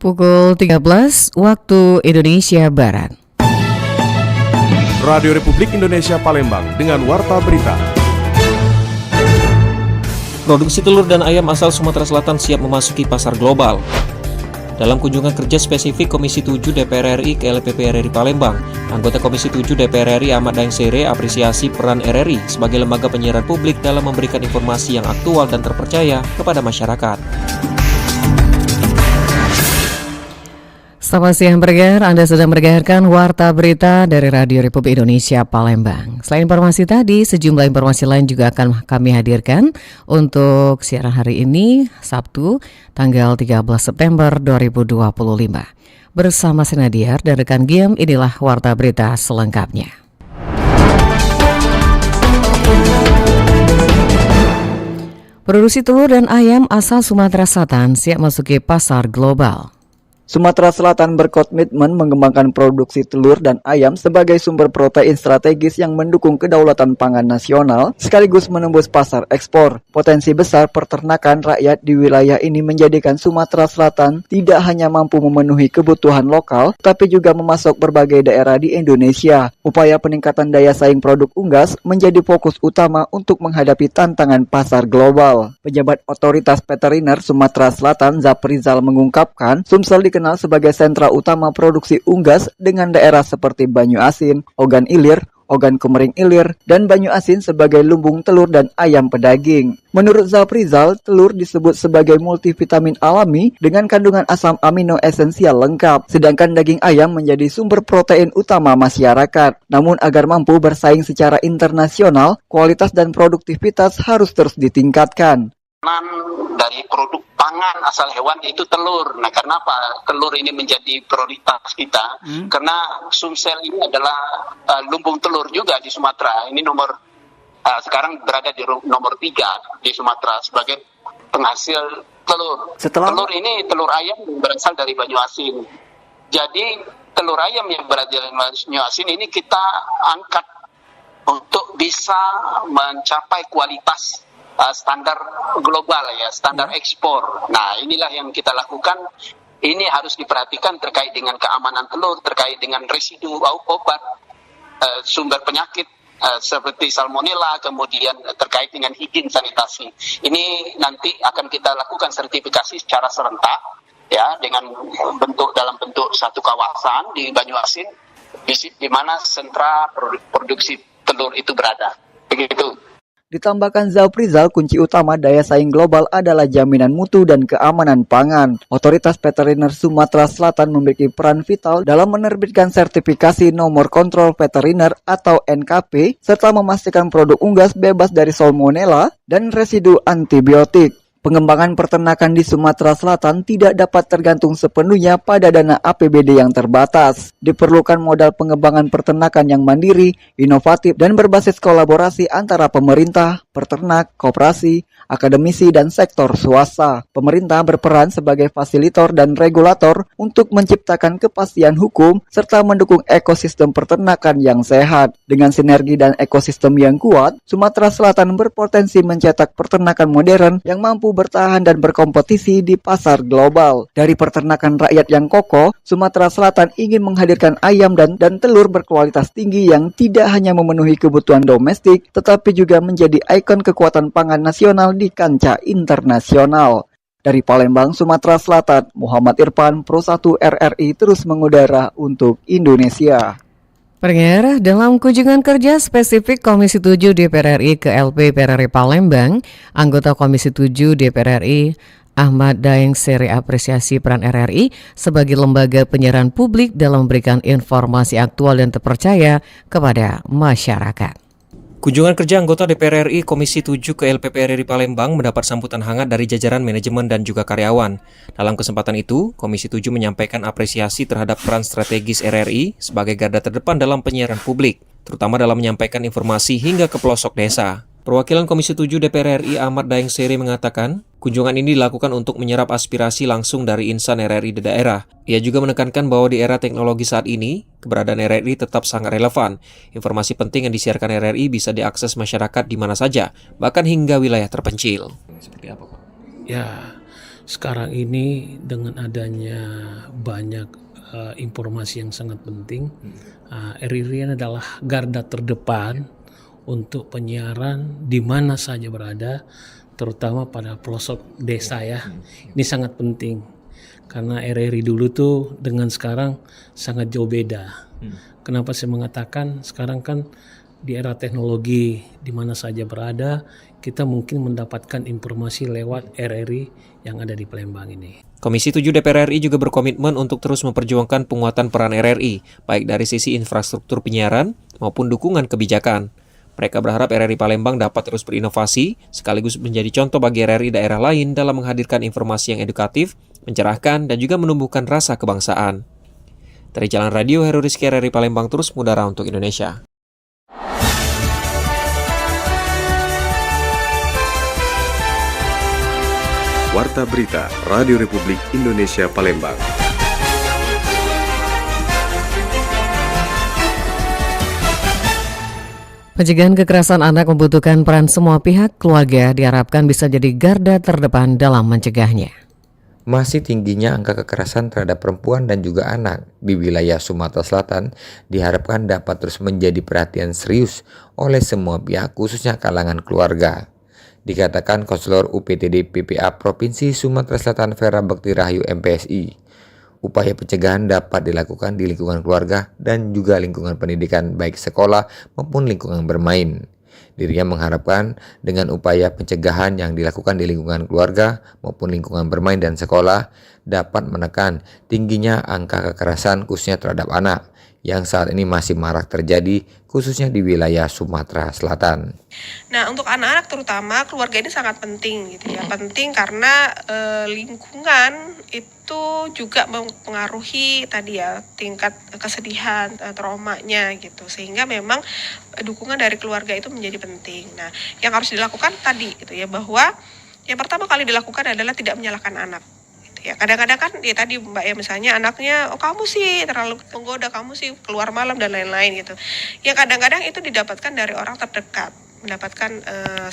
Pukul 13 waktu Indonesia Barat. Radio Republik Indonesia Palembang dengan Warta Berita. Produksi telur dan ayam asal Sumatera Selatan siap memasuki pasar global. Dalam kunjungan kerja spesifik Komisi 7 DPR RI ke LPP RRI Palembang, anggota Komisi 7 DPR RI Ahmad Daeng Sere apresiasi peran RRI sebagai lembaga penyiaran publik dalam memberikan informasi yang aktual dan terpercaya kepada masyarakat. Selamat siang pendengar, Anda sedang mendengarkan Warta Berita dari Radio Republik Indonesia Palembang. Selain informasi tadi, sejumlah informasi lain juga akan kami hadirkan untuk siaran hari ini, Sabtu, tanggal 13 September 2025. Bersama Senadiar dan rekan Giem, inilah Warta Berita selengkapnya. Produksi telur dan ayam asal Sumatera Selatan siap masuki pasar global. Sumatera Selatan berkomitmen mengembangkan produksi telur dan ayam sebagai sumber protein strategis yang mendukung kedaulatan pangan nasional, sekaligus menembus pasar ekspor. Potensi besar peternakan rakyat di wilayah ini menjadikan Sumatera Selatan tidak hanya mampu memenuhi kebutuhan lokal, tapi juga memasok berbagai daerah di Indonesia. Upaya peningkatan daya saing produk unggas menjadi fokus utama untuk menghadapi tantangan pasar global. Pejabat Otoritas Veteriner Sumatera Selatan, Zaprizal, mengungkapkan, Sumsel dikenal sebagai sentra utama produksi unggas dengan daerah seperti Banyu Asin, Ogan Ilir, Ogan Komering Ilir, dan Banyu Asin sebagai lumbung telur dan ayam pedaging. Menurut Zaprizal, telur disebut sebagai multivitamin alami dengan kandungan asam amino esensial lengkap, sedangkan daging ayam menjadi sumber protein utama masyarakat. Namun agar mampu bersaing secara internasional, kualitas dan produktivitas harus terus ditingkatkan. Dari produk pangan asal hewan itu telur. Nah, karena apa? Telur ini menjadi prioritas kita. Karena Sumsel ini adalah lumbung telur juga di Sumatera. Ini sekarang berada di nomor 3 di Sumatera sebagai penghasil telur. Telur ini telur ayam berasal dari Banyu Asin. Jadi telur ayam yang berasal dari Banyu Asin ini kita angkat untuk bisa mencapai kualitas standar global ya, standar ekspor. Nah, inilah yang kita lakukan. Ini harus diperhatikan terkait dengan keamanan telur, terkait dengan residu obat, sumber penyakit seperti salmonella, kemudian terkait dengan higien sanitasi. Ini nanti akan kita lakukan sertifikasi secara serentak ya, dengan dalam bentuk satu kawasan di Banyu Asin di mana sentra produksi telur itu berada. Begitu. Ditambahkan Zaprizal, kunci utama daya saing global adalah jaminan mutu dan keamanan pangan. Otoritas Veteriner Sumatera Selatan memiliki peran vital dalam menerbitkan sertifikasi nomor kontrol veteriner atau NKP, serta memastikan produk unggas bebas dari salmonella dan residu antibiotik. Pengembangan peternakan di Sumatera Selatan tidak dapat tergantung sepenuhnya pada dana APBD yang terbatas. Diperlukan modal pengembangan peternakan yang mandiri, inovatif, dan berbasis kolaborasi antara pemerintah, peternak, koperasi, akademisi, dan sektor swasta. Pemerintah berperan sebagai fasilitator dan regulator untuk menciptakan kepastian hukum serta mendukung ekosistem peternakan yang sehat. Dengan sinergi dan ekosistem yang kuat, Sumatera Selatan berpotensi mencetak peternakan modern yang mampu bertahan dan berkompetisi di pasar global. Dari peternakan rakyat yang kokoh, Sumatera Selatan ingin menghadirkan ayam dan telur berkualitas tinggi yang tidak hanya memenuhi kebutuhan domestik, tetapi juga menjadi ikon kekuatan pangan nasional di kancah internasional. Dari Palembang, Sumatera Selatan, Muhammad Irfan, Pro 1 RRI terus mengudara untuk Indonesia. Pendengar, dalam kunjungan kerja spesifik Komisi 7 DPR RI ke LPP RRI Palembang, anggota Komisi 7 DPR RI Ahmad Daeng Sere apresiasi peran RRI sebagai lembaga penyiaran publik dalam memberikan informasi aktual dan terpercaya kepada masyarakat. Kunjungan kerja anggota DPR RI Komisi 7 ke LPP RRI Palembang mendapat sambutan hangat dari jajaran manajemen dan juga karyawan. Dalam kesempatan itu, Komisi 7 menyampaikan apresiasi terhadap peran strategis RRI sebagai garda terdepan dalam penyiaran publik, terutama dalam menyampaikan informasi hingga ke pelosok desa. Perwakilan Komisi 7 DPR RI Ahmad Daeng Sere mengatakan, kunjungan ini dilakukan untuk menyerap aspirasi langsung dari insan RRI di daerah. Ia juga menekankan bahwa di era teknologi saat ini, keberadaan RRI tetap sangat relevan. Informasi penting yang disiarkan RRI bisa diakses masyarakat di mana saja, bahkan hingga wilayah terpencil. Seperti apa, Pak? Ya, sekarang ini dengan adanya banyak informasi yang sangat penting, RRI adalah garda terdepan untuk penyiaran di mana saja berada, terutama pada pelosok desa ya. Ini sangat penting karena RRI dulu tuh dengan sekarang sangat jauh beda. Kenapa saya mengatakan sekarang kan di era teknologi di mana saja berada, kita mungkin mendapatkan informasi lewat RRI yang ada di Palembang ini. Komisi 7 DPR RI juga berkomitmen untuk terus memperjuangkan penguatan peran RRI, baik dari sisi infrastruktur penyiaran maupun dukungan kebijakan. Mereka berharap RRI Palembang dapat terus berinovasi, sekaligus menjadi contoh bagi RRI daerah lain dalam menghadirkan informasi yang edukatif, mencerahkan, dan juga menumbuhkan rasa kebangsaan. Dari Jalan Radio, Heru Rizky, RRI Palembang terus mengudara untuk Indonesia. Warta Berita Radio Republik Indonesia Palembang. Pencegahan kekerasan anak membutuhkan peran semua pihak. Keluarga diharapkan bisa jadi garda terdepan dalam mencegahnya. Masih tingginya angka kekerasan terhadap perempuan dan juga anak di wilayah Sumatera Selatan diharapkan dapat terus menjadi perhatian serius oleh semua pihak, khususnya kalangan keluarga. Dikatakan Konselor UPTD PPA Provinsi Sumatera Selatan Vera Bekti Rahayu MPSI. Upaya pencegahan dapat dilakukan di lingkungan keluarga dan juga lingkungan pendidikan baik sekolah maupun lingkungan bermain. Dirinya mengharapkan dengan upaya pencegahan yang dilakukan di lingkungan keluarga maupun lingkungan bermain dan sekolah dapat menekan tingginya angka kekerasan khususnya terhadap anak yang saat ini masih marak terjadi khususnya di wilayah Sumatera Selatan. Nah, untuk anak-anak terutama keluarga ini sangat penting gitu ya. Penting karena lingkungan itu juga mempengaruhi tadi ya tingkat kesedihan, traumanya gitu. Sehingga memang dukungan dari keluarga itu menjadi penting. Nah, yang harus dilakukan tadi gitu ya, bahwa yang pertama kali dilakukan adalah tidak menyalahkan anak. Ya, kadang-kadang kan ya tadi Mbak ya, misalnya anaknya kamu sih terlalu menggoda, kamu sih keluar malam dan lain-lain gitu. Ya kadang-kadang itu didapatkan dari orang terdekat, mendapatkan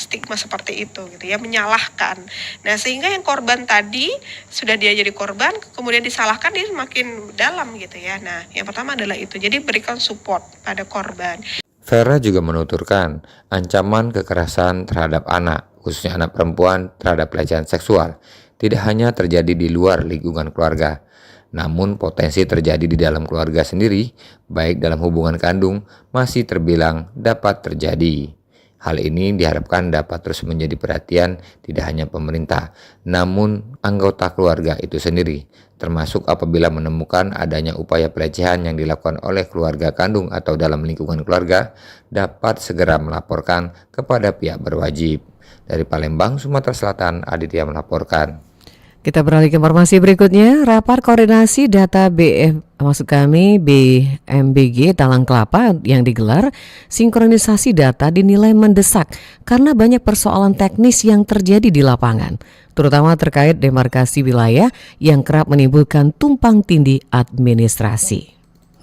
stigma seperti itu gitu ya, menyalahkan. Nah, sehingga yang korban tadi sudah dia jadi korban kemudian disalahkan, dia semakin dalam gitu ya. Nah, yang pertama adalah itu. Jadi berikan support pada korban. Vera juga menuturkan ancaman kekerasan terhadap anak, khususnya anak perempuan terhadap pelecehan seksual, tidak hanya terjadi di luar lingkungan keluarga, namun potensi terjadi di dalam keluarga sendiri, baik dalam hubungan kandung, masih terbilang dapat terjadi. Hal ini diharapkan dapat terus menjadi perhatian tidak hanya pemerintah, namun anggota keluarga itu sendiri, termasuk apabila menemukan adanya upaya pelecehan yang dilakukan oleh keluarga kandung atau dalam lingkungan keluarga, dapat segera melaporkan kepada pihak berwajib. Dari Palembang, Sumatera Selatan, Aditya melaporkan. Kita beralih ke informasi berikutnya. Rapat koordinasi data BMBG Talang Kelapa yang digelar, sinkronisasi data dinilai mendesak karena banyak persoalan teknis yang terjadi di lapangan, terutama terkait demarkasi wilayah yang kerap menimbulkan tumpang tindih administrasi.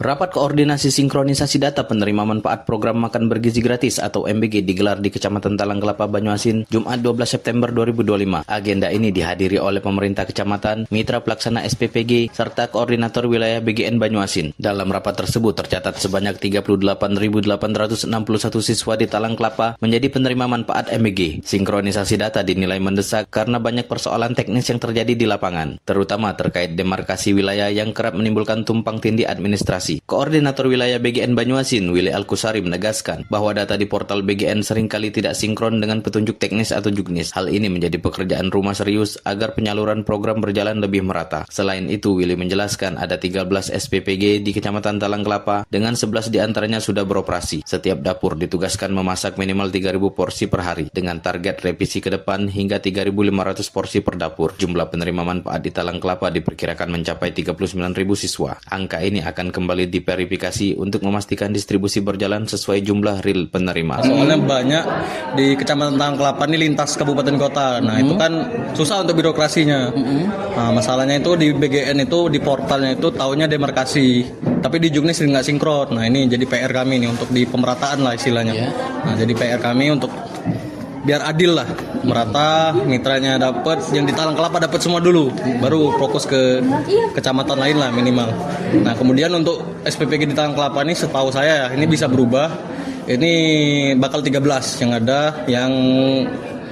Rapat koordinasi sinkronisasi data penerima manfaat program makan bergizi gratis atau MBG digelar di Kecamatan Talang Kelapa, Banyuasin, Jumat 12 September 2025. Agenda ini dihadiri oleh pemerintah kecamatan, mitra pelaksana SPPG, serta koordinator wilayah BGN Banyuasin. Dalam rapat tersebut tercatat sebanyak 38.861 siswa di Talang Kelapa menjadi penerima manfaat MBG. Sinkronisasi data dinilai mendesak karena banyak persoalan teknis yang terjadi di lapangan, terutama terkait demarkasi wilayah yang kerap menimbulkan tumpang tindih administrasi. Koordinator wilayah BGN Banyuasin, Willy Alkusari, menegaskan bahwa data di portal BGN seringkali tidak sinkron dengan petunjuk teknis atau juknis. Hal ini menjadi pekerjaan rumah serius agar penyaluran program berjalan lebih merata. Selain itu, Willy menjelaskan ada 13 SPPG di Kecamatan Talang Kelapa dengan 11 diantaranya sudah beroperasi. Setiap dapur ditugaskan memasak minimal 3.000 porsi per hari dengan target revisi ke depan hingga 3.500 porsi per dapur. Jumlah penerima manfaat di Talang Kelapa diperkirakan mencapai 39.000 siswa. Angka ini akan kembali diverifikasi untuk memastikan distribusi berjalan sesuai jumlah real penerima. Soalnya banyak di Kecamatan Talang Kelapa ini lintas kabupaten kota. Nah, itu kan susah untuk birokrasinya. Nah, masalahnya itu di BGN itu di portalnya itu taunya demarkasi, tapi di juknis nggak sinkron. Nah, ini jadi PR kami nih untuk di pemerataan lah istilahnya. Nah, jadi PR kami untuk biar adil lah. merata, mitranya dapat, yang di Talang Kelapa dapat semua dulu, baru fokus ke kecamatan lain lah minimal. Nah kemudian untuk SPPG di Talang Kelapa ini setahu saya ini bisa berubah. Ini bakal 13 yang ada, yang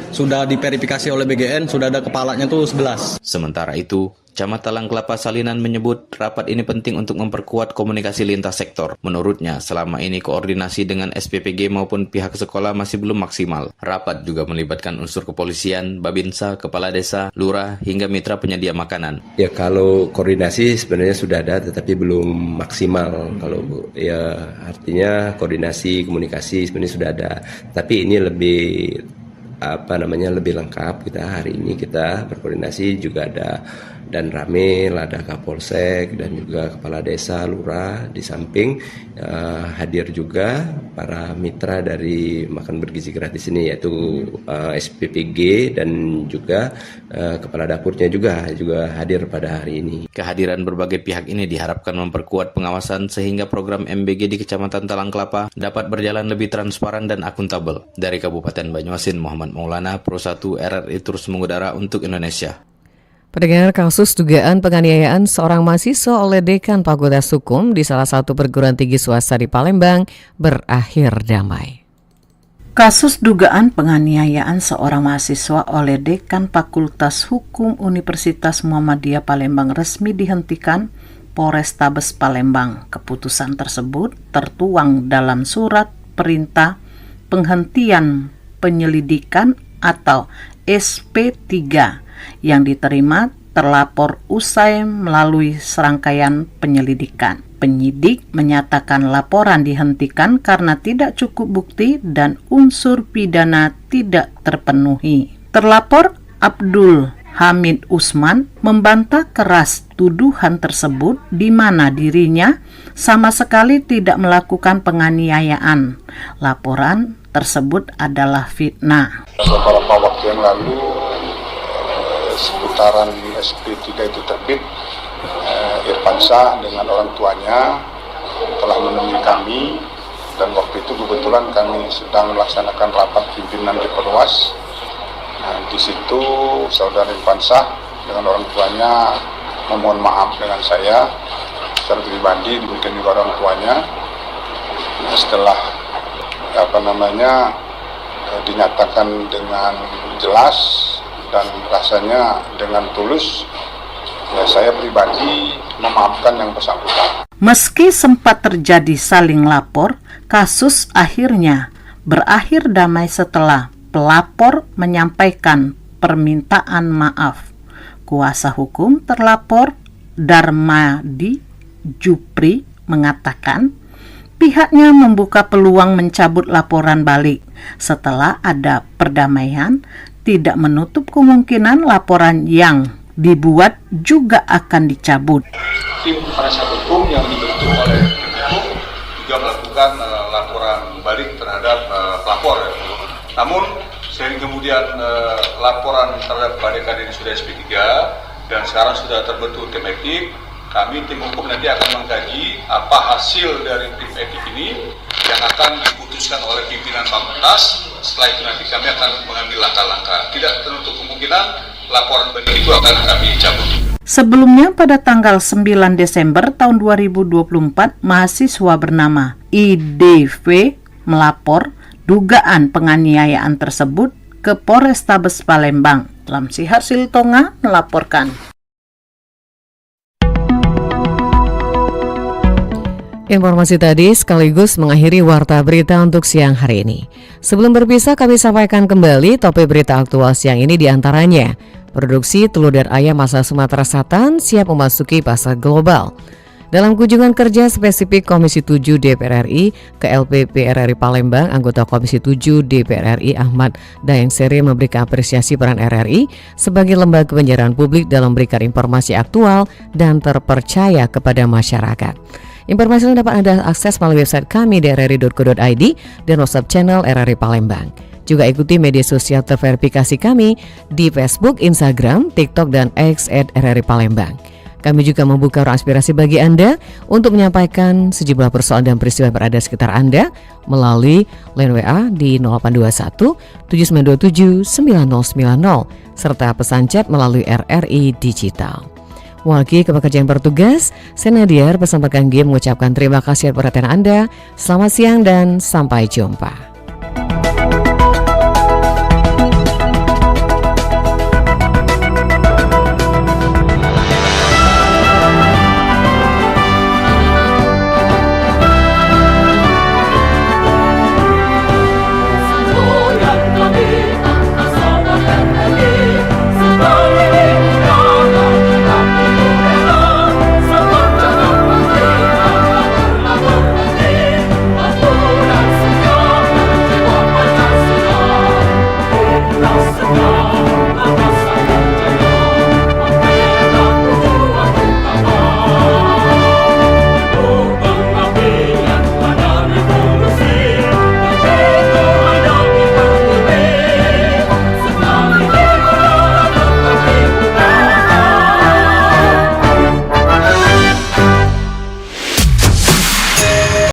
sudah diverifikasi oleh BGN, sudah ada kepalanya tuh 11. Sementara itu, Camat Talang Kelapa Salinan menyebut rapat ini penting untuk memperkuat komunikasi lintas sektor. Menurutnya, selama ini koordinasi dengan SPPG maupun pihak sekolah masih belum maksimal. Rapat juga melibatkan unsur kepolisian, Babinsa, kepala desa, lurah, hingga mitra penyedia makanan. Ya kalau koordinasi sebenarnya sudah ada, tetapi belum maksimal. Kalau ya artinya koordinasi, komunikasi sebenarnya sudah ada. Tapi ini lebih lebih lengkap. Kita hari ini kita berkoordinasi juga ada dan Ramil, ada Kapolsek dan juga kepala desa, lurah, di samping hadir juga para mitra dari makan bergizi gratis ini, yaitu SPPG dan juga kepala dapurnya juga hadir pada hari ini. Kehadiran berbagai pihak ini diharapkan memperkuat pengawasan sehingga program MBG di Kecamatan Talang Kelapa dapat berjalan lebih transparan dan akuntabel. Dari Kabupaten Banyuasin, Muhammad Maulana, Pro 1 RRI terus mengudara untuk Indonesia. Pendengar, kasus dugaan penganiayaan seorang mahasiswa oleh Dekan Fakultas Hukum di salah satu perguruan tinggi swasta di Palembang berakhir damai. Kasus dugaan penganiayaan seorang mahasiswa oleh Dekan Fakultas Hukum Universitas Muhammadiyah Palembang resmi dihentikan Polrestabes Palembang. Keputusan tersebut tertuang dalam surat perintah penghentian penyelidikan atau SP3 yang diterima terlapor usai melalui serangkaian penyelidikan. Penyidik menyatakan laporan dihentikan karena tidak cukup bukti dan unsur pidana tidak terpenuhi. Terlapor Abdul Hamid Usman membantah keras tuduhan tersebut di mana dirinya sama sekali tidak melakukan penganiayaan. Laporan tersebut adalah fitnah. Beberapa waktu yang lalu seputaran SP3 itu terbit, Irfansyah dengan orang tuanya telah menemui kami, dan waktu itu kebetulan kami sedang melaksanakan rapat pimpinan Deperwas. Nah, di situ saudara Irfansyah dengan orang tuanya memohon maaf dengan saya secara pribadi, demikian juga orang tuanya. Nah, setelah dinyatakan dengan jelas dan rasanya dengan tulus, ya saya pribadi memaafkan yang bersangkutan. Meski sempat terjadi saling lapor, kasus akhirnya berakhir damai setelah pelapor menyampaikan permintaan maaf. Kuasa hukum terlapor Darmadi Jupri mengatakan pihaknya membuka peluang mencabut laporan balik setelah ada perdamaian, tidak menutup kemungkinan laporan yang dibuat juga akan dicabut. Tim penasihat hukum yang dibentuk oleh hukum juga melakukan laporan balik terhadap pelapor. Namun selain kemudian laporan terhadap Pak Dekan ini sudah SP3 dan sekarang sudah terbentuk tim etik, kami tim hukum nanti akan mengkaji apa hasil dari tim etik ini yang akan diputuskan oleh pimpinan fakultas. Setelah itu nanti kami akan mengambil langkah-langkah. Tidak tertutup kemungkinan laporan balik itu akan kami cabut. Sebelumnya pada tanggal 9 Desember tahun 2024, mahasiswa bernama IDV melapor dugaan penganiayaan tersebut ke Polrestabes Palembang. Lamsihar Siltonga melaporkan. Informasi tadi sekaligus mengakhiri Warta Berita untuk siang hari ini. Sebelum berpisah, kami sampaikan kembali topik berita aktual siang ini diantaranya. Produksi telur dan ayam asal Sumatera Selatan siap memasuki pasar global. Dalam kunjungan kerja spesifik Komisi 7 DPR RI ke LPP RRI Palembang, anggota Komisi 7 DPR RI Ahmad Dayeng Seri memberikan apresiasi peran RRI sebagai lembaga penyiaran publik dalam memberikan informasi aktual dan terpercaya kepada masyarakat. Informasi dapat Anda akses melalui website kami di rri.co.id dan WhatsApp channel RRI Palembang. Juga ikuti media sosial terverifikasi kami di Facebook, Instagram, TikTok, dan X @RRI Palembang. Kami juga membuka ruang aspirasi bagi Anda untuk menyampaikan sejumlah persoalan dan peristiwa yang berada di sekitar Anda melalui line WA di 0821 7927 9090 serta pesan chat melalui RRI Digital. Wakil Kepekerjaan Bertugas, saya Nadia bersama Kang Giem mengucapkan terima kasih atas perhatian Anda. Selamat siang dan sampai jumpa.